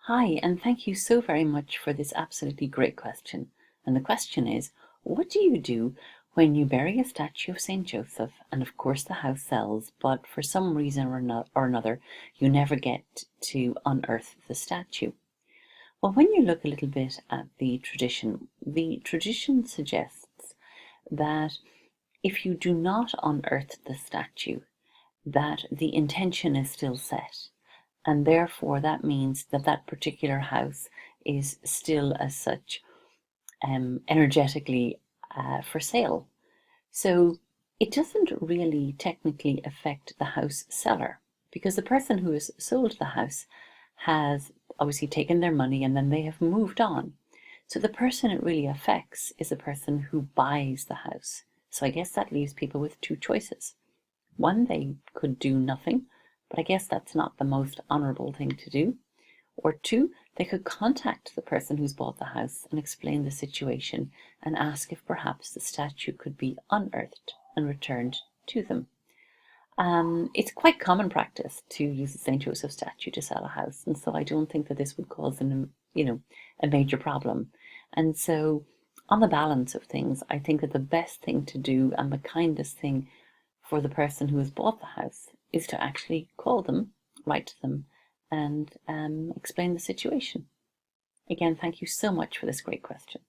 Hi, and thank you so very much for this absolutely great question. And the question is, what do you do when you bury a statue of Saint Joseph and of course the house sells, but for some reason or another, you never get to unearth the statue? Well, when you look a little bit at the tradition suggests that if you do not unearth the statue, that the intention is still set. And therefore, that means that that particular house is still, as such, energetically for sale. So it doesn't really technically affect the house seller because the person who has sold the house has obviously taken their money and then they have moved on. So the person it really affects is the person who buys the house. So I guess that leaves people with two choices. One, they could do nothing, but I guess that's not the most honorable thing to do. Or two, they could contact the person who's bought the house and explain the situation and ask if perhaps the statue could be unearthed and returned to them. It's quite common practice to use a St. Joseph statue to sell a house, and so I don't think that this would cause a major problem. And so, on the balance of things, I think that the best thing to do and the kindest thing for the person who has bought the house is to actually call them, write to them, and explain the situation. Again, thank you so much for this great question.